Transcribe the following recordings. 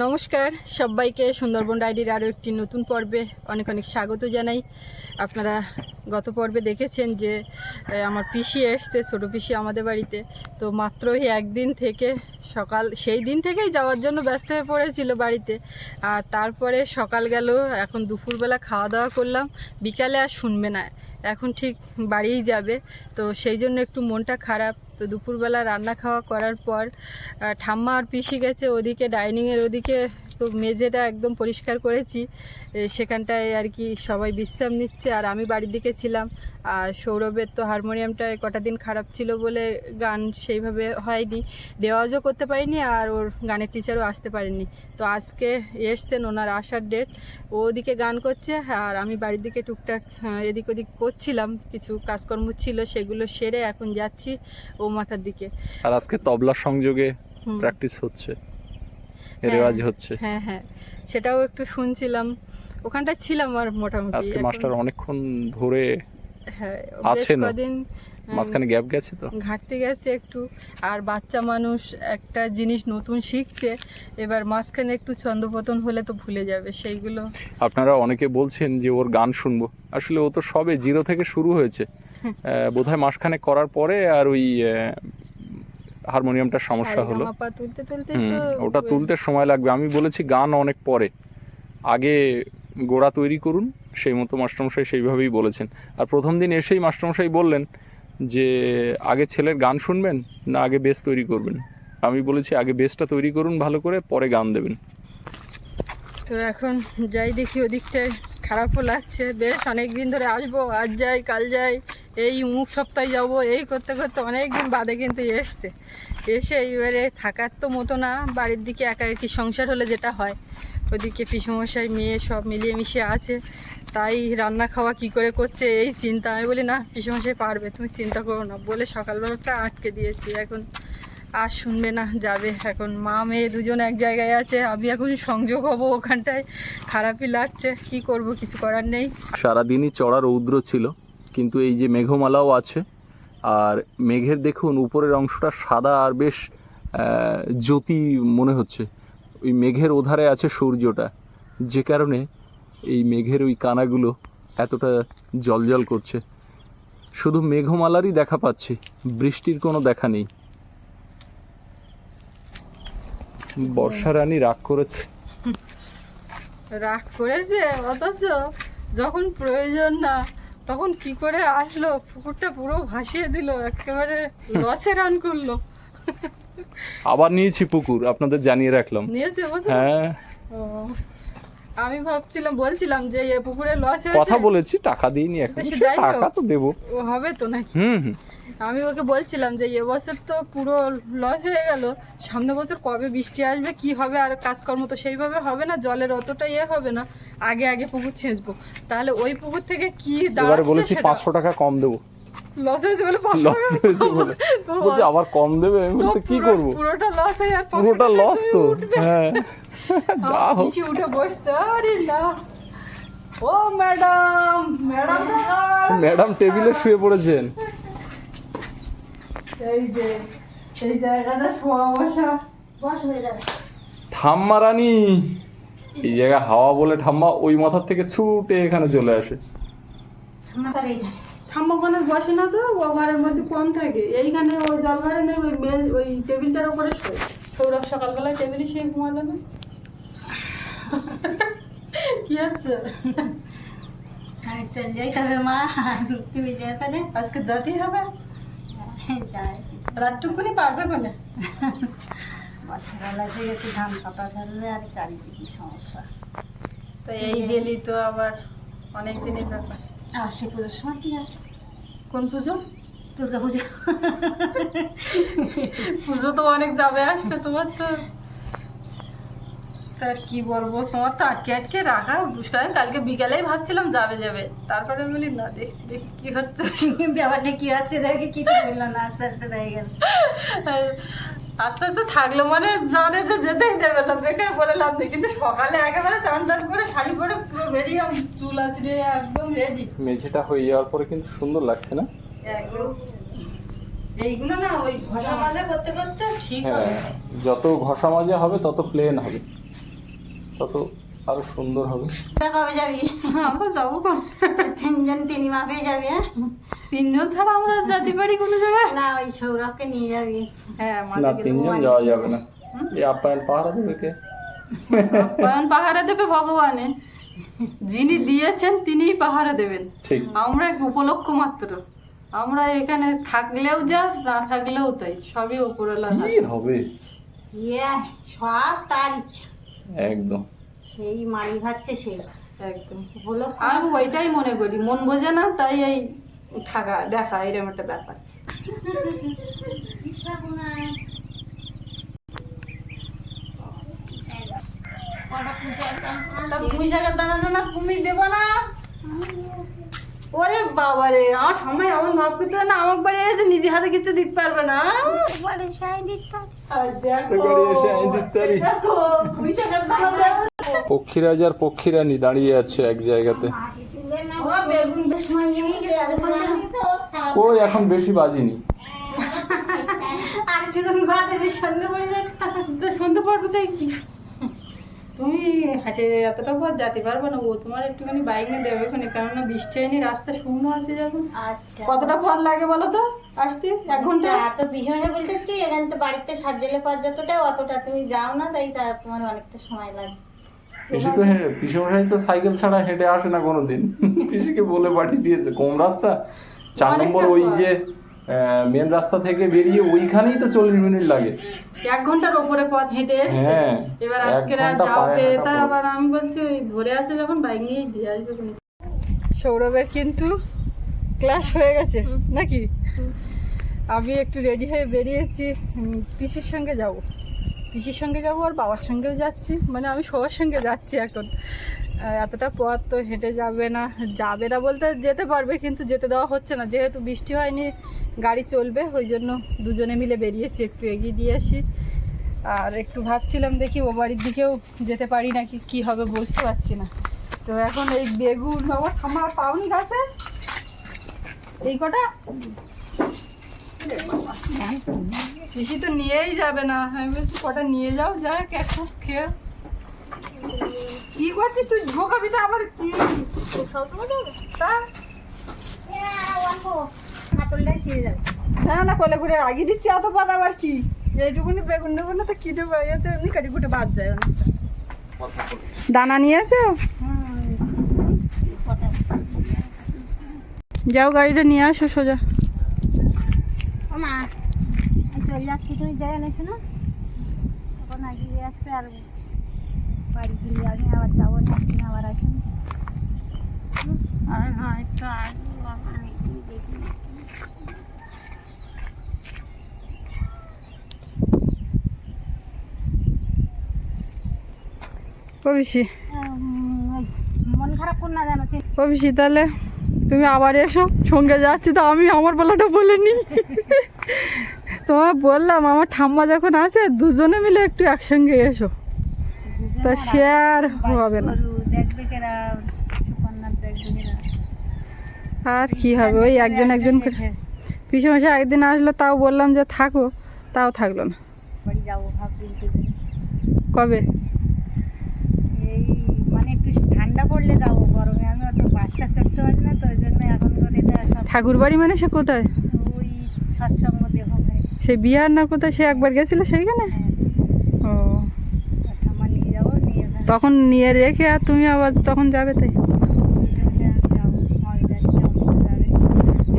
নমস্কার সবাইকে সুন্দরবন ডায়েরির আরও একটি নতুন পর্বে অনেক অনেক স্বাগত জানাই। আপনারা গত পর্বে দেখেছেন যে আমার পিসি এসছে, ছোটো পিসি আমাদের বাড়িতে। তো মাত্রই একদিন থেকে সেই দিন থেকেই যাওয়ার জন্য ব্যস্ত হয়ে পড়েছিল বাড়িতে। আর তারপরে সকাল গেল, এখন দুপুরবেলা খাওয়া দাওয়া করলাম, বিকালে আর শুনবে না, এখন ঠিক বাড়িই যাবে। তো সেই জন্য একটু মনটা খারাপ। তো দুপুরবেলা রান্না খাওয়া করার পর ঠাম্মা আর পিসি গেছে ওদিকে ডাইনিংয়ের ওদিকে, তো মেঝেটা একদম পরিষ্কার করেছি, সেখানটায় আর কি সবাই বিশ্রাম নিচ্ছে। আর আমি বাড়ির দিকে ছিলাম। আর সৌরভের তো হারমোনিয়ামটা কটা দিন খারাপ ছিল বলে গান সেইভাবে হয়নি, রেওয়াজও করতে পারিনি, আর ওর গানের টিচারও আসতে পারেনি। তো আজকে এসছেন, ওনার আসার ডেট। ও ওদিকে গান করছে আর আমি বাড়ির দিকে টুকটাক এদিক ওদিক করছিলাম, কিছু কাজকর্ম ছিল সেগুলো সেরে এখন যাচ্ছি ও মাথার দিকে। আর আজকে তবলা সংযোগে প্র্যাকটিস হচ্ছে, রেওয়াজ হচ্ছে। হ্যাঁ হ্যাঁ, সেটাও একটু শুনছিলাম, ওখানটায় ছিলাম। আর মোটামুটি আজকে মাস্টার অনেকক্ষণ ধরে হ্যাঁ আছেন, কদিন মাঝখানে গ্যাপ গেছে, তো ঘাটতে গেছে একটু। আর বাচ্চা মানুষ একটা জিনিস নতুন শিখছে, এবার মাঝখানে একটু ছন্দপতন হলে তো ভুলে যাবে সেইগুলো। আপনারা অনেকে বলছেন যে ওর গান শুনবো, আসলে ও তো সবে জিরো থেকে শুরু হয়েছে, বোধহয় মাসখানেক করার পরে আর ওই হারমোনিয়ামটার সমস্যা হলো। ওটা তুলতে সময় লাগবে। আমি বলেছি গান অনেক পরে, আগে গোড়া তৈরি করুন, সেই মতো মাস্টারমশাই সেইভাবেই বলেছেন। আর প্রথম দিন এসেই মাস্টারমশাই বললেন যে আগে ছেলের গান শুনবেন না আগে বেস তৈরি করবেন। আমি বলেছি আগে বেসটা তৈরি করুন ভালো করে, পরে গান দেবেন। তো এখন যাই, দেখি ওদিকটায় খারাপও লাগছে, বেশ অনেক দিন ধরে আসবো, আজ যাই কাল যাই, এই অমুক সপ্তাহে যাবো, এই করতে করতে অনেক দিন বাদে কিন্তু এসছে। এসে এইবারে থাকার তো মতো না, বাড়ির দিকে একা একই সংসার হলে যেটা হয়, ওদিকে পিসমশাই মেয়ে সব মিলিয়ে মিশিয়ে আছে, তাই রান্না খাওয়া কি করে করছে এই চিন্তা। আমি বলি না পিসমশাই পারবে, তুমি চিন্তা করো না বলে সকালবেলাটা আটকে দিয়েছি। এখন আর শুনবে না, যাবে। এখন মা মেয়ে দুজন এক জায়গায় আছে, আমি এখন সংযোগ হব ওখানটায়, খারাপই লাগছে, কি করব, কিছু করার নেই। সারাদিনই চড়া রৌদ্র ছিল, কিন্তু এই যে মেঘমালাও আছে, আর মেঘের দেখুন উপরের অংশটা সাদা আর বেশ জ্যোতি মনে হচ্ছে। ওই মেঘের ওধারে আছে সূর্যটা, যে কারণে এই মেঘের ওই কানাগুলো এতটা জ্বলজ্বল করছে। শুধু মেঘমালারই দেখা পাচ্ছি, বৃষ্টির কোনো দেখা নেই। বর্ষা রানী রাগ করেছে, অথচ যখন প্রয়োজন না তখন কি করে আসলো, পুকুরটা পুরো ভাসিয়ে দিল, একেবারে লসে রান করলো। আবার নিয়েছি পুকুর, আপনাদের জানিয়ে রাখলাম। নিয়েছে? হ্যাঁ, আমি বলছিলাম যে এই পুকুরে লস হয়েছে, কথা বলেছি, টাকা দিইনি এখন, টাকা তো দেবো, হবে তো নাকি। হুম। আমি ওকে বলছিলাম যে এবছর তো পুরো লস হয়ে গেল, সামনে বছর কবে বৃষ্টি আসবে কি হবে, আর কাজকর্ম তো সেইভাবে হবে না, জলের অতটা হবে না, আগে আগে পুকুর ছেঁচবো, তাহলে ওই পুকুর থেকে কি এবারে বলেছি 500 টাকা কম দেবো। লস হয়েছে বলে বলছে আবার কম দেবে, আমি বলতে কি করবো, পুরোটা লস হয়ে আর পুরোটা লস তো। হ্যাঁ, যা হোক, উঠে বসতে। আরে না, ও ম্যাডাম, ম্যাডাম টেবিলে শুয়ে পড়েছেন। এই জায়গাটা শোয়া বসা ঠাম্মা রানী, এই জায়গা হাওয়া বলে ঠাম্মা ওই মাথার থেকে ছুটে এখানে চলে আসে। ঠাম্মা ওখানে বসে না, তো ও ঘরের মধ্যে কম থাকে, এইখানে ওই জল ঘরে নেই, ওই টেবিলটার উপরে শোয়। সৌরভ সকালবেলায় টেবিলে শুয়ে ঘুমালো না। কি হচ্ছে? চল যাই তবে মা, তুমি যেখানে আজকে যেতেই হবে, যাই। রাতটুকুনি পারবে কোনে? বর্ষাকাল এসে গেছে, ধান কাটা ফেলবে, আর চারিদিকে সমস্যা। তো এই গেলি তো আবার অনেক দিনের ব্যাপার। আর সে পুজোর সময় কি আসে? কোন পুজো? দুর্গা পুজো। পুজো তো অনেক যাবে আসবে তোমার তো। তার কি বলবো, তোমার তো আটকে আটকে রাখা বুঝলাম। কালকে বিকালেই ভাবছিলাম যাবে যাবে, তারপরে বলি না, দেখি কি হচ্ছে, ব্যাপারটা কি হচ্ছে দেখে কিছু বললো না, আস্তে আস্তে দেখে গেল। আস্তে আস্তে থাকলো মানে জানে যে যেতেই দেবে না, বেকার বলে লাভ নেই। কিন্তু সকালে একেবারে চান টান করে শাড়ি পরে পুরো বেরিয়ে চুল আসলে একদম রেডি। মেঝেটা হয়ে যাওয়ার পরে কিন্তু সুন্দর লাগছে না একদম। এইগুলো না ওই ঘষা মাজা করতে করতে ঠিক হবে। যত ঘষা মাজা হবে তত প্লেন হবে। তত আরো সুন্দর হবে। তা কবে যাবি? আমরা যাবো কোন? তিনজন তিনি মাপে যাবি? হ্যাঁ? তিনজন ছাড়া আমরা যেতে পারি কোনো জায়গায়? না ওই সৌরভকে নিয়ে যাবি। হ্যাঁ, না, মাঝে গেলে তিনজন যাওয়া যাবে না। এই আপ্যায়ন পাহারা দেবে কে? আপ্যায়ন পাহারা দেবে ভগবানে, যিনি দিয়েছেন তিনিই পাহারা দেবেন। ঠিক। আমরা এক উপলক্ষ মাত্র, আমরা এখানে থাকলেও যা, না থাকলেও তাই, সবই উপরওয়ালা। কি হবে? ইয়ে সব তার ইচ্ছা, একদম। সেই মারি খাচ্ছে সেই একদম, উপলক্ষ। আমি ওইটাই মনে করি, মন বোঝে না তাই এই থাকা দেখা এরকম একটা ব্যাপার। তা পুঁই শাকের দানা টানা তুমি দেবো না? ওরে বাবা রে, আমার সময় এমন ভাব করতে হয় না, আমার বাড়ি এসে নিজে হাতে কিছু দিতে পারবে না। আর দেখো, দেখো, পুঁই শাকের দানা দেখো। পক্ষীরাজ আর পক্ষীরানী দাঁড়িয়ে আছে এক জায়গাতে। ও বেগুন সময় নিয়ে গেছে কই এখন বেশি বাজিনি। আর একটু তুমি বাজে সন্ধ্যে পড়ে যেত। তো শুনতে পারবো তাই কি? তুমি হাঁটে এতটা পথ যেতে পারবে না, ও তোমার একটুখানি বাইক নিয়ে দেবে ওখানে, কেননা বৃষ্টি হয়নি, রাস্তা শুকনো আছে যখন। আচ্ছা কতটা পথ লাগে বলো তো আসতে? 1 ঘন্টা। তো পিছনে বলছিস কি এখানে তো বাড়িতে সার্জেলে পর যতটা অতটা তুমি যাও না, তাই তা তোমার অনেকটা সময় লাগে। পিসমশাই তো সাইকেল ছাড়া হেঁটে আসে না কোনোদিন। পিসিকে বলে পাঠিয়ে দিয়েছে কম রাস্তা, 4 নম্বর ওই যে মেন রাস্তা থেকে বেরিয়ে ওইখানেই তো 40 মিনিট লাগে। 1 ঘন্টার উপরে পথ হেঁটে এসছে। হ্যাঁ, এবার 1 আজকে ঘন্টা যাও পায়ে পেয়ে হাঁটা তা পড়বে। আবার আমি বলছি ওই ধরে আছে যখন বাইক নিয়ে দিয়ে আসবে। সৌরভের কিন্তু ক্লাস হয়ে গেছে নাকি? আমি একটু রেডি হয়ে বেরিয়েছি, পিসির সঙ্গে যাব, পিসির সঙ্গে যাবো আর বাবার সঙ্গেও যাচ্ছি, মানে আমি সবার সঙ্গে যাচ্ছি এখন। এতটা পথ তো হেঁটে যাবে না বলতে যেতে পারবে, কিন্তু যেতে দেওয়া হচ্ছে না, যেহেতু বৃষ্টি হয়নি গাড়ি চলবে, ওই জন্য দুজনে মিলে বেরিয়েছি একটু এগিয়ে দিয়ে আসি। আর একটু ভাবছিলাম দেখি ও বাড়ির দিকেও যেতে পারি নাকি, কি হবে বুঝতে পারছি না। তো এখন এই বেগুন বাবা আমার পাউনি গাছে এই কটা বেশি তো নিয়েই যাবে না, আমি বলছি কটা নিয়ে যাও, যা ক্যাকটাস খেয়ে। কি করছিস তুই? ঢোকাবি তো আবার কি? তা হাতলটাই ছিঁড়ে যাবে। না না, কোলে করে আগিয়ে দিচ্ছি, এত পাতা আবার কি? এইটুকুনি বেগুন নেবো না তো কি নেবো, এতে এমনি কাটি কুটে বাদ যায় অনেকটা। দানা নিয়ে আসো, যাও গাড়িটা নিয়ে আসো সোজা। ও মা চলে যাচ্ছি, তুমি যাই নিয়েছো না, তখন আগিয়ে আসবে আর বাড়ি গিয়ে আমি আবার যাবো না, আবার আসুন। আর হ্যাঁ একটু দেখি কবিসি মন খারাপ কর না জানো। কবিসি তাহলে তুমি আবার এসো, সঙ্গে যাচ্ছি তো, আমি আমার বেলাটা বলে নি। তোমার বললাম আমার ঠাম্মা যখন আছে দুজনে মিলে একটু একসঙ্গে এসো, তা সে আর হবে না। দেখবে কেরা, সুপর্ণার দেখবে কেরা। আর কি হবে, ওই একজন একজন করে। পিসেমশাই একদিন আসলো, তাও বললাম যে থাকো, তাও থাকলো না। বাড়ি যাবো ভাবছি কবে? এই মানে একটু ঠান্ডা পড়লে যাবো, গরমে আমি অত বাসটা চড়তে পারি না, তো ওই জন্য এখন করে এটা সব ঠাকুর বাড়ি মানে সে কোথায়? ওই সৎসঙ্গ দেহ হয়। সে বিহার না কোথায়, সে একবার গেছিল সেইখানে? ও, ঠাম্মা নিয়ে যাবো, নিয়ে ওখানে তখন নিয়ে রেখে আর তুমি আবার তখন যাবে, তাই যাবো, মহিলা যাবে।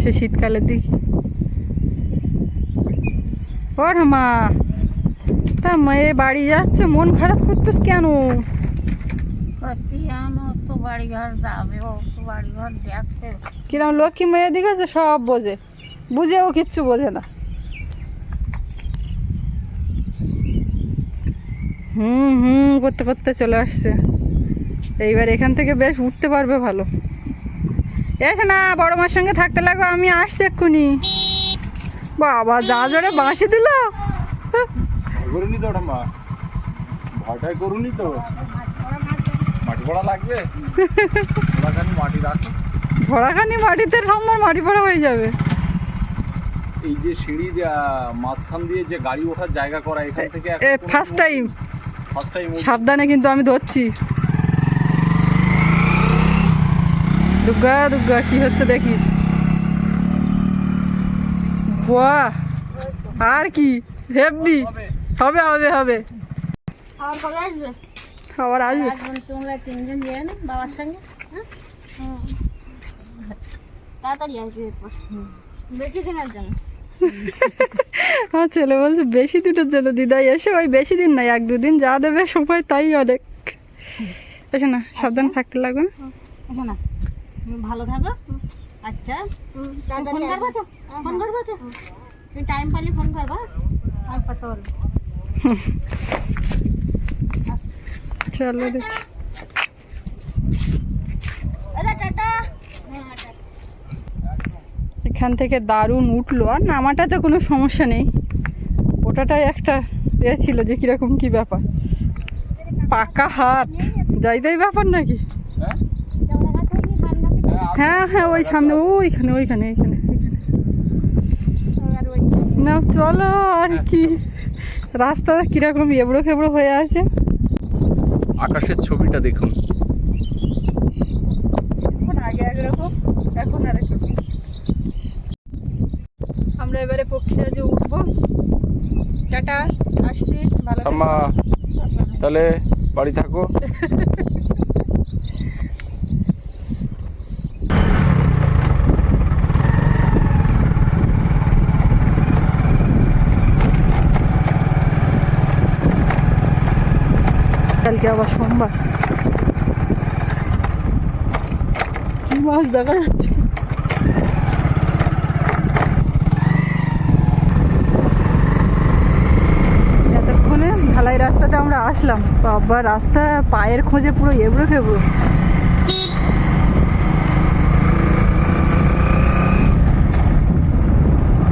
সে শীতকালের দিকে। ও মা, তা মেয়ে বাড়ি যাচ্ছে, মন খারাপ করছিস কেন? তো বাড়ি ঘর যাবে, ও তো বাড়ি ঘর দেখছে। কিরম লক্ষ্মী মেয়ে দিকে সব বোঝে, বুঝেও কিচ্ছু বোঝে না। করতে করতে চলে আসছে, এইবার এখান থেকে বেশ উঠতে পারবে ভালো। এসে না, বড় মার সঙ্গে থাকতে লাগো, আমি আসছি এক্ষুনি। বাবা যা জোরে বাঁশি দিল। করুনি তো মা, ভয়টাই করুনি তো, মাটি পড়া লাগবে, মাটি রাখো, ঝড়াখানি মাটিতে ঠাম্মার মাটি পড়া হয়ে যাবে। এই যে সিঁড়ির মাঝখান দিয়ে যে গাড়ি ওঠার জায়গা করা, এখান থেকে ফার্স্ট টাইম সাবধানে কিন্তু আমি ধরছি। দুর্গা দুর্গা কি হচ্ছে দেখি। বাহ, আর কি হেভি, হবে হবে হবে, আর কবে আসবে? আবার আসবে। আসবেন তোমরা তিনজন গিয়ে না বাবার সঙ্গে, হ্যাঁ? তাড়াতাড়ি আসবে এরপর, বেশি দিনের জন্য। আমার ছেলে বলছে বেশি দিনের জন্য দিদা এসে, ওই বেশি দিন নাই, 1-2 দিন যা দেবে সময় তাই অনেক। এসো না, সাবধান থাকতে লাগবে না। আচ্ছা না, তুমি ভালো থাকো। আচ্ছা ফোন করবো তো, ফোন করবো তো, তুমি টাইম পাইলে ফোন করবা। আর কত বলবো, চলো দেখি। টাটা। এখান থেকে দারুণ উঠলো, আর নামাটাতে কোনো সমস্যা নেই, ওটাটাই একটা এ ছিল যে কিরকম কি ব্যাপার, পাকা হাত যাইতেই ব্যাপার নাকি। হ্যাঁ হ্যাঁ, ওই সামনে, ওইখানে ওইখানে ওইখানে না, চলো আর কি। রাস্তাটা কিরকম এবড়ো খেবড়ো হয়ে আছে। আকাশের ছবিটা দেখুন। কিছুক্ষণ আগে একরকম, এখন আর একরকম। আমরা এবারে পক্ষীরাজে উঠবো। টাটা, আসছি, ভালো থেকো। আম্মা তাহলে বাড়ি থাকো। কালকে আবার সোমবার, কি মাছ দেখা যাচ্ছে। এতক্ষণে ঢালাই রাস্তাতে আমরা আসলাম, বাবা রাস্তা পায়ের খোঁজে পুরো এবড়ো খেবড়ো।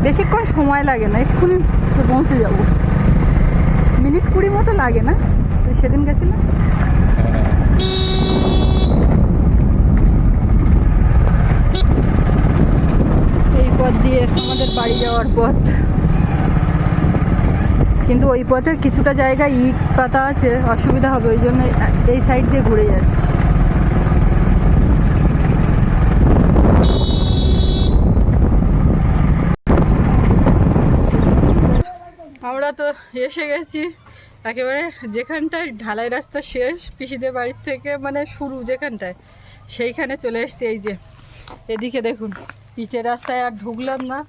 বেশিক্ষণ সময় লাগে না, এক্ষুনি তো পৌঁছে যাবো, মিনিট 20 মতো লাগে না? তুই সেদিন গেছিলাম। এই পথ দিয়ে আমাদের বাড়ি যাওয়ার পথ, কিন্তু ওই পথের কিছুটা জায়গায় ইট পাতা আছে, অসুবিধা হবে, ওই জন্য এই সাইড দিয়ে ঘুরে যাচ্ছি। আমরা তো এসে গেছি একেবারে যেখানটায় ঢালাই রাস্তা শেষ পিসিদের বাড়ির থেকে, মানে শুরু যেখানটায়, সেইখানে চলে এসেছি। এই যে এদিকে দেখুন, পিচের রাস্তায় আর ঢুকলাম না,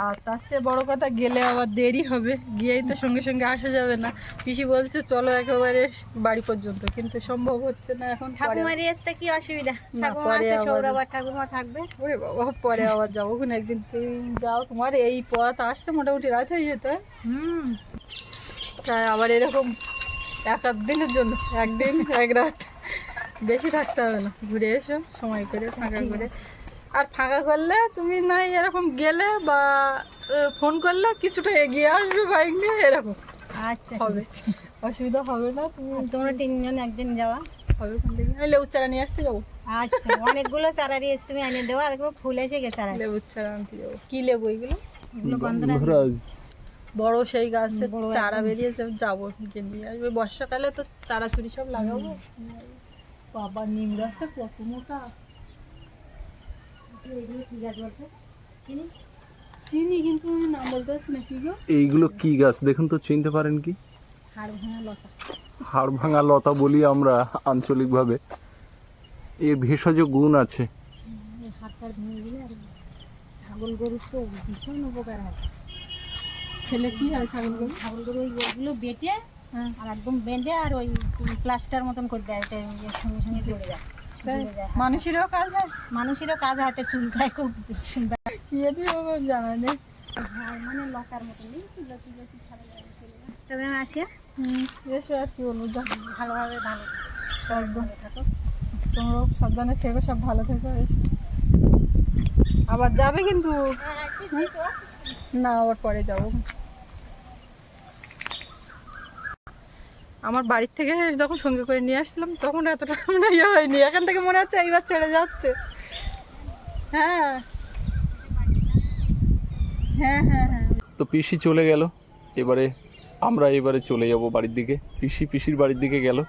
আর তার চেয়ে বড় কথা গেলে আবার দেরি হবে, গিয়েই তো সঙ্গে সঙ্গে আসা যাবে না। পিসি বলছে চলো একেবারে বাড়ি পর্যন্ত, কিন্তু সম্ভব হচ্ছে না এখন। ঠাকুমারি আসতে কি অসুবিধা, না, ঠাকুমা পরে আছে, আবার- সৌরভ আর ঠাকুমা থাকবে। ওরে বাবা, পরে আবার যাবো কোন একদিন। তুমি যাও, তোমার এই পথ আসতে মোটামুটি রাত হয়ে যেত। তাই আবার এরকম 1-8 দিনের জন্য, একদিন 1 রাত, বেশি থাকতে হবে না, ঘুরে এসো সময় করে ফাঁকা করে। আর ফাঁকা করলে তুমি নাই এরকম গেলে বা ফোন করলে কিছুটা এগিয়ে আসবে বাইক নিয়ে, এরকম আচ্ছা হবে, অসুবিধা হবে না। তুমি তোমরা তিনজন একদিন যাওয়া হবে কোন দিকে, আমি লেবুর চারা নিয়ে আসতে যাবো। আচ্ছা, অনেকগুলো চারা দিয়েছি, তুমি এনে দেওয়া, দেখো ফুল এসে গেছে চারা। লেবুর চারা আনতে যাবো। কি লেবু এগুলো? এগুলো গন্ধরাজ। গন্ধরাজ। বড় সেই গাছের বড় চারা একদম। বেরিয়েছে, যাবো গিয়ে নিয়ে আসবে। বর্ষাকালে তো চারা চুরি সব লাগাবো। বাবা, নিম গাছটা কত মোটা। এগুলো কি গাছ বলতো চিনিস? চিনি, কিন্তু আমি নাম বলতে পারছি না। কি গো? এইগুলো কি গাছ দেখুন তো, চিনতে পারেন কি? হাড় ভাঙা লতা। হাড় ভাঙা লতা বলি আমরা আঞ্চলিকভাবে। এর ভেষজ গুণ আছে। এই হাড়টা ভেঙে গেলে আর ছাগল গরুর তো ভীষণ উপকার হয়। খেলে কি হয় ছাগল গরু? ছাগল গরু ওইগুলো বেটে হ্যাঁ, আর একদম বেঁধে আর ওই প্লাস্টার মতন করে দেয়, এটা এর সঙ্গে সঙ্গে চলে যায়। তাই? চলে যায়। মানুষেরও কাজ হয়? মানুষেরও কাজ হাতে চুলকায় খুব সুন্দর। ইয়ে দিয়ে আমার জানা নেই। হাড় মানে লতার মতন নেই, লতি লতি ছাড়া যায় চলে যায়। তবে আমি আসি, এসে আর কি বলবো, যা ভালোভাবে ভালো একদম। থাকো। তোমরাও সাবধানে থেকো, সব ভালো থেকো। এসো আবার যাবে কিন্তু না, আবার পরে যাবো। আমার বাড়ির থেকে যখন সঙ্গে করে নিয়ে আসছিলাম তখন এতটা মানে ইয়ে হয়নি, এখান থেকে মনে হচ্ছে এইবার ছেড়ে যাচ্ছে। হ্যাঁ হ্যাঁ হ্যাঁ হ্যাঁ। তো পিসি চলে গেল, এবারে আমরা এবারে চলে যাব বাড়ির দিকে। পিসির বাড়ির দিকে গেল,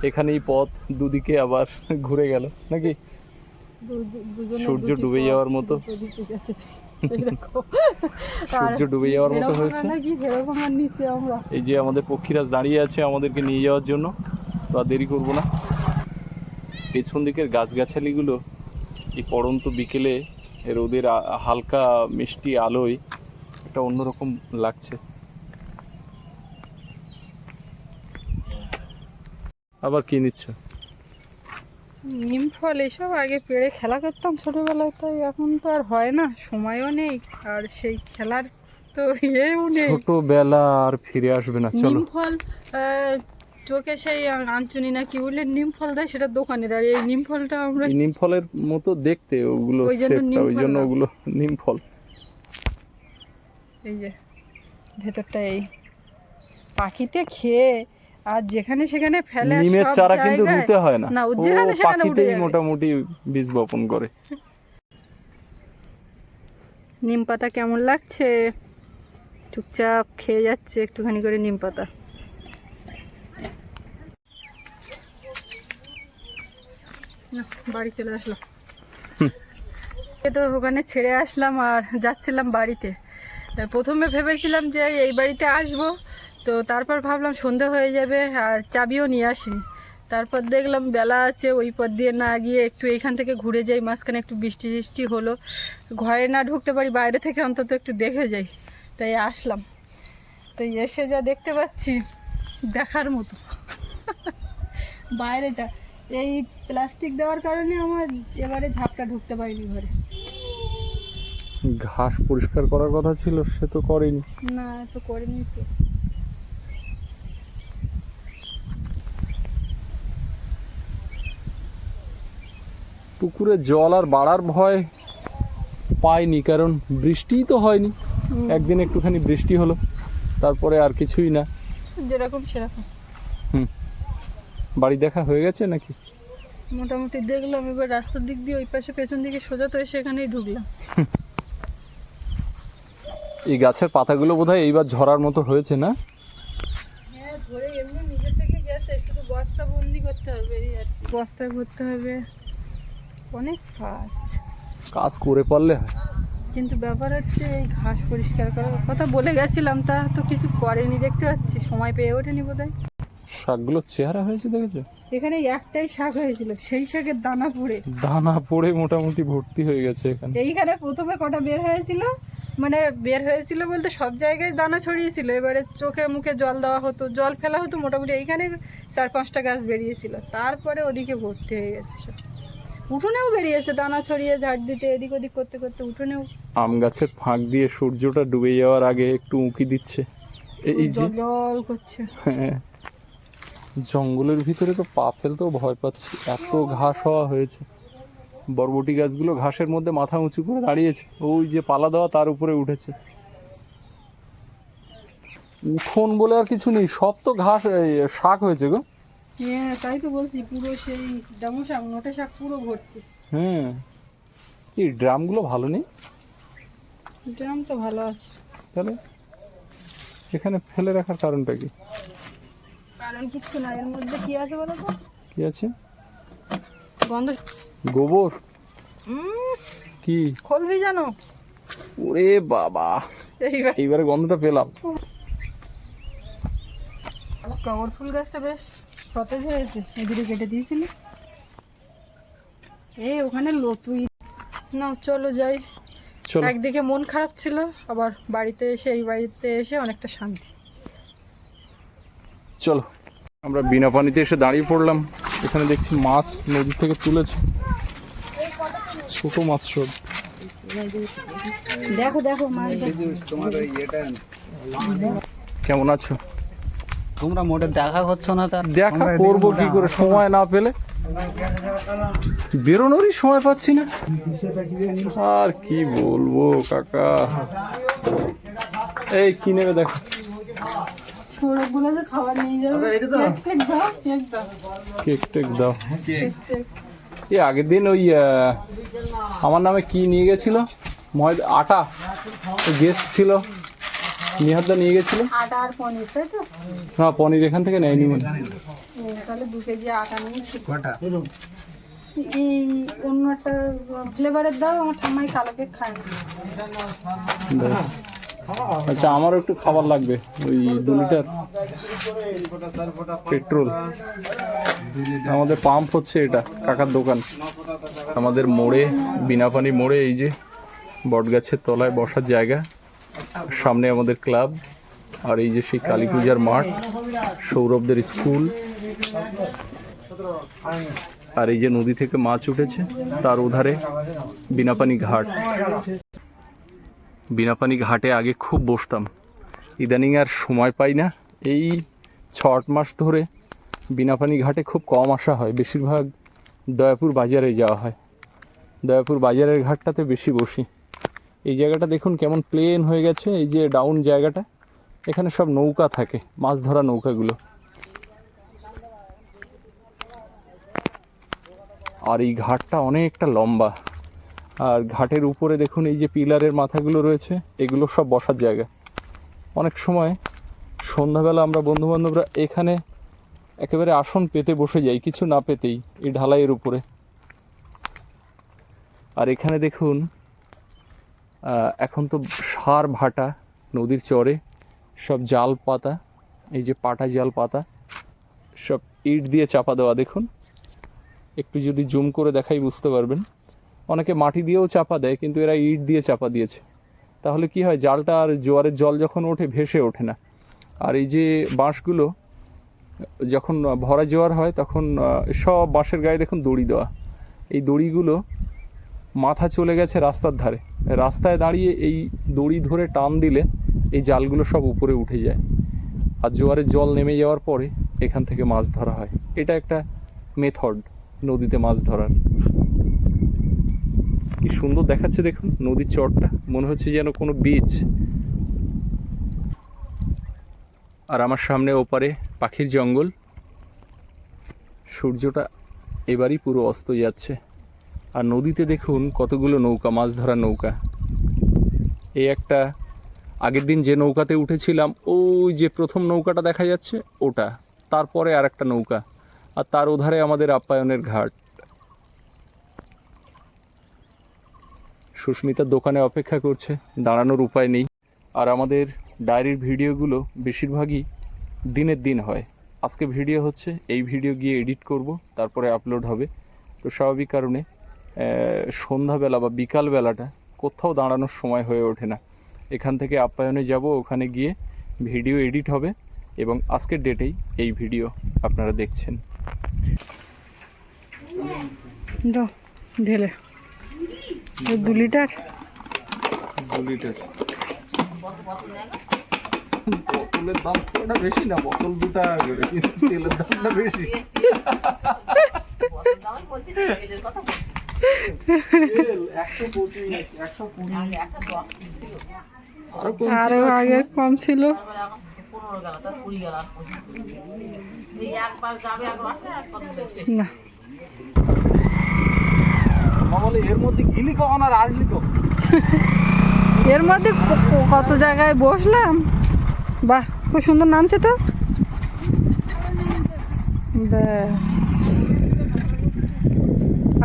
এখানেই পথ, দুদিকে আবার ঘুরে গেল নাকি। সূর্য ডুবে যাওয়ার মতো, সূর্য ডুবে যাওয়ার মতো হয়েছে। এই যে আমাদের পক্ষীরাজ দাঁড়িয়ে আছে আমাদেরকে নিয়ে যাওয়ার জন্য, তো আর দেরি করবো না। পেছন দিকের গাছগাছালিগুলো এই পড়ন্ত বিকেলে রোদের হালকা মিষ্টি আলোয় একটা অন্যরকম লাগছে। আবার কি নিচ্ছ? নিম ফল এসব আগে পেড়ে খেলা করতাম ছোটবেলায়, তাই এখন তো আর হয় না, সময়ও নেই, আর সেই খেলার তো ইয়েও নেই। ছোটবেলা আর ফিরে আসবে না। চলো। নিম ফল চোখে সেই আঞ্চনি না কি বললে নিম ফল দেয়, সেটা দোকানের, আর এই নিম ফলটা আমরা নিম ফলের মতো দেখতে ওগুলো, ওই জন্য শেপটা, ওই জন্য ওগুলো নিম ফল। এই যে ভেতরটা এই পাখিতে খেয়ে আর যেখানে সেখানে ফেলে, নিমের সব চারা কিন্তু জায়গায়- রুতে হয় না, না, ও ও যেখানে সেখানে উঠে পাখিতেই যাবে। মোটামুটি বীজ বপন করে। নিম পাতা কেমন লাগছে? চুপচাপ খেয়ে যাচ্ছে একটুখানি করে নিম পাতা। না, বাড়ি চলে আসলাম। তো ওখানে ছেড়ে আসলাম আর যাচ্ছিলাম বাড়িতে। প্রথমে ভেবেছিলাম যে এই বাড়িতে আসবো, তো তারপর ভাবলাম সন্ধে হয়ে যাবে আর চাবিও নিয়ে আসিনি। তারপর দেখলাম বেলা আছে, ওই পথ দিয়ে না গিয়ে একটু এইখান থেকে ঘুরে যাই। মাঝখানে একটু বৃষ্টি বৃষ্টি হলো, ঘরে না ঢুকতে পারি, বাইরে থেকে অন্তত একটু দেখে যাই, তাই আসলাম। তো এসে যা দেখতে পাচ্ছি দেখার মতো। বাইরেটা এই প্লাস্টিক দেওয়ার কারণে আমার এবারে ঝাপটা ঢুকতে পারিনি ঘরে। ঘাস পরিষ্কার করার কথা ছিল, সে তো করেনি। না, তো করিনি তো। পুকুরে জল আর বাড়ার ভয় পাইনি, কারণ বৃষ্টিই তো হয়নি। একদিন একটুখানি বৃষ্টি হলো, তারপরে আর কিছুই না। যেরকম সেরকম বাড়ি দেখা হয়ে গেছে নাকি? মোটামুটি দেখলাম। এবার রাস্তার দিক দিয়ে ওই পাশে পেছন দিকে সোজা, তো সেখানেই ঢুকলাম। এই গাছের পাতাগুলো বোধহয় এইবার ঝরার মতো হয়েছে না? হ্যাঁ, ধরে এমনি নিজে থেকে গেছে, একটু বস্তা বন্দি করতে হবে, এই আর কি। বস্তায় ভরতে হবে, অনেক কাজ করে পারলে হয়। কিন্তু ব্যাপার হচ্ছে এই ঘাস পরিষ্কার করার কথা বলে গেছিলাম, তা তো কিছু করেনি, দেখতে পাচ্ছি সময় পেয়ে ওঠেনি বোধহয়। শাকগুলো চেহারা হয়েছে দেখেছো? এখানে একটাই শাক হয়েছিল, সেই শাকের দানা পড়ে দানা পড়ে মোটামুটি ভর্তি হয়ে গেছে এখানে। এইখানে প্রথমে কটা বের হয়েছিল, মানে বের হয়েছিল বলতে সব জায়গায় দানা ছড়িয়েছিল, এবারে চোখে মুখে জল দেওয়া হতো, জল ফেলা হতো, মোটামুটি এইখানে 4-5টা গাছ বেরিয়েছিল, তারপরে ওদিকে ভর্তি হয়ে গেছে সব। উঠোনেও বেরিয়েছে দানা ছড়িয়ে, ঝাড় দিতে এদিক ওদিক করতে করতে উঠোনেও। আম গাছের ফাঁক দিয়ে সূর্যটা ডুবে যাওয়ার আগে একটু উঁকি দিচ্ছে, এই যে জল করছে। হ্যাঁ, জঙ্গলের ভিতরে তো পা ফেলতেও ভয় পাচ্ছি, এত ঘাস হওয়া হয়েছে। বরবটি গাছগুলো ঘাসের মধ্যে মাথা উঁচু করে দাঁড়িয়েছে, ওই যে পালা দেওয়া তার উপরে উঠেছে। উঠোন বলে আর কিছু নেই, সব তো ঘাস, শাক হয়েছে গো। হ্যাঁ, তাই তো বলছি, পুরো সেই ডামো শাক, নোটে শাক পুরো ভর্তি। হ্যাঁ, এই ড্রামগুলো ভালো নেই, ড্রাম তো ভালো আছে। তাহলে এখানে ফেলে রাখার কারণটা কি? কারণ কিচ্ছু না, এর মধ্যে কি আছে বলো তো? কি আছে? গন্ধ। গোবর? কি খোল ভিজানো। ওরে বাবা, এইবার এইবারে গন্ধটা পেলাম। টগর ফুল গাছটা বেশ সতেজ হয়েছে, এদিকে কেটে দিয়েছিলি। এই ওখানে লতুই না, চলো যাই। চলো। একদিকে মন খারাপ ছিল, আবার বাড়িতে এসে, এই বাড়িতে এসে অনেকটা শান্তি। চলো, আমরা বিনা পানিতে এসে দাঁড়িয়ে পড়লাম। এখানে দেখছি মাছ নদী থেকে তুলেছে, ছোট মাছ সব। দেখো দেখো মাছ। কেমন আছো? তোমরা মোটে দেখা করছো না, তার দেখা করবো কি করে, সময় না পেলে, বেরোনোরই সময় পাচ্ছি না। আর কি বলবো কাকা, এই কি নেবে দেখো। সৌরভগুলো তো খাবার নিয়ে যাবে। কেক দাও, কেক দাও, কেক টেক দাও। কেক টেক। এই আগের দিন ওই আমার নামে কি নিয়ে গেছিল, ময়দা, আটা, গেস্ট ছিল, নিহারদা নিয়ে গেছিল। আটা আর পনির, তাই তো? হ্যাঁ, পনির এখান থেকে নেয়নি মনে। তাহলে 2 কেজি আটা নিয়েছি। এই অন্য একটা ফ্লেভারের দাও, আমার ঠাম্মাই কালো কেক খায় না। ব্যাস। আচ্ছা, আমারও একটু খাবার লাগবে, ওই 2 লিটার পেট্রোল। আমাদের পাম্প হচ্ছে এটা, কাকার দোকান। আমাদের মোড়ে, বিনাপানি মোড়ে, এই যে বটগাছের তলায় বসার জায়গা, সামনে আমাদের ক্লাব, আর এই যে সেই কালী পূজার মাঠ, সৌরভদের স্কুল, আর এই যে নদী থেকে মাছ উঠেছে তার ওধারে বিনাপানি ঘাট। বিনাপানি ঘাটে আগে খুব বসতাম, ইদানিং আর সময় পাই না। এই 6-8 মাস ধরে বিনাপানি ঘাটে খুব কম আসা হয়, বেশিরভাগ দয়াপুর বাজারে যাওয়া হয়। দয়াপুর বাজারের ঘাটটাতে বেশি বসি। এই জায়গাটা দেখুন কেমন প্লেন হয়ে গেছে, এই যে ডাউন জায়গাটা, এখানে সব নৌকা থাকে, মাছ ধরা নৌকাগুলো। আর এই ঘাটটা অনেকটা লম্বা, আর ঘাটের উপরে দেখুন এই যে পিলারের মাথাগুলো রয়েছে, এগুলো সব বসার জায়গা। অনেক সময় সন্ধ্যাবেলা আমরা বন্ধুবান্ধবরা এখানে একেবারে আসন পেতে বসে যাই, কিছু না পেতেই, এই ঢালাইয়ের উপরে। আর এখানে দেখুন এখন তো সার ভাটা, নদীর চরে সব জাল পাতা, এই যে পাটা জাল পাতা, সব ইট দিয়ে চাপা দেওয়া। দেখুন, একটু যদি জুম করে দেখাই বুঝতে পারবেন। অনেকে মাটি দিয়েও চাপা দেয়, কিন্তু এরা ইট দিয়ে চাপা দিয়েছে। তাহলে কি হয়, জালটা আর জোয়ারের জল যখন ওঠে ভেসে ওঠে না। আর এই যে বাঁশগুলো যখন ভরা জোয়ার হয় তখন সব বাঁশের গায়ে দেখুন দড়ি দেওয়া। এই দড়িগুলো মাথা চলে গেছে রাস্তার ধারে, রাস্তায় দাঁড়িয়ে এই দড়ি ধরে টান দিলে এই জালগুলো সব উপরে উঠে যায়, আর জোয়ারের জল নেমে যাওয়ার পরে এখান থেকে মাছ ধরা হয়। এটা একটা মেথড নদীতে মাছ ধরার। কি সুন্দর দেখাচ্ছে দেখুন নদীর চরটা, মনে হচ্ছে যেন কোনো বীচ। আর আমার সামনে ওপারে পাখির জঙ্গল। সূর্যটা এবারই পুরো অস্ত যাচ্ছে, আর নদীতে দেখুন কতগুলো নৌকা, মাছ ধরার নৌকা। এই একটা, আগের দিন যে নৌকাতে উঠেছিলাম ওই যে প্রথম নৌকাটা দেখা যাচ্ছে ওটা, তারপরে আর একটা নৌকা, আর তার ওধারে আমাদের আপ্যায়নের ঘাট। সুস্মিতার দোকানে অপেক্ষা করছে, দাঁড়ানোর উপায় নেই। আর আমাদের ডায়েরির ভিডিওগুলো বেশিরভাগই দিনের দিন হয়। আজকে ভিডিও হচ্ছে, এই ভিডিও গিয়ে এডিট করব, তারপরে আপলোড হবে। তো স্বাভাবিক কারণে সন্ধ্যাবেলা বা বিকালবেলাটা কোথাও দাঁড়ানোর সময় হয়ে ওঠে না। এখান থেকে আপ্যায়নে যাব, ওখানে গিয়ে ভিডিও এডিট হবে, এবং আজকের ডেটেই এই ভিডিও আপনারা দেখছেন। ঢেলে 2 লিটার। 2 লিটার বোতলের দাম পুরোটা বেশি না, বোতল 2 টাকা করে, কিন্তু তেলের দামটা বেশি। আরো আগে কম ছিল। না বলে এর মধ্যে গিলি কখন আর আসলি তো, এর মধ্যে কত জায়গায় বসলাম। বাহ, খুব সুন্দর নামছে তো।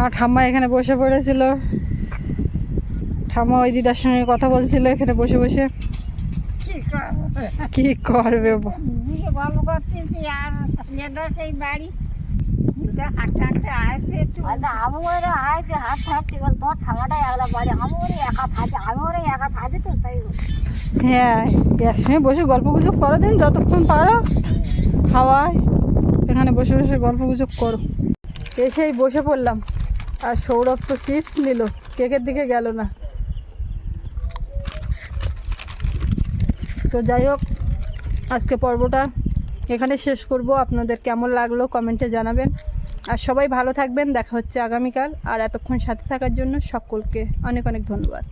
আর ঠাম্মা এখানে বসে পড়েছিল, ঠাম্মা ওই দিদার সঙ্গে কথা বলছিল এখানে বসে বসে। কি করবে, গল্প করতেছি, আর সেই বাড়ি হাঁটতে হাঁটতে আসছে একটু। আমি ওরা আসে হাঁটতে হাঁটতে বল, তোমার ঠান্ডাটাই একলা বাড়ি, আমি ওরা একা থাকি, আমি ওরা একা থাকি তো, তাই। হ্যাঁ, একসঙ্গে বসে গল্প গুজব করো দিন, যতক্ষণ পারো হাওয়ায় এখানে বসে বসে গল্প গুজব করো। এসেই বসে পড়লাম, আর সৌরভ তো চিপস নিল, কেকের দিকে গেল না। তো যাই হোক, আজকে পর্বটা এখানে শেষ করব। আপনাদের কেমন লাগলো কমেন্টে জানাবেন, আর সবাই ভালো থাকবেন। দেখা হচ্ছে আগামীকাল। আর এতক্ষণ সাথে থাকার জন্য সকলকে অনেক অনেক ধন্যবাদ।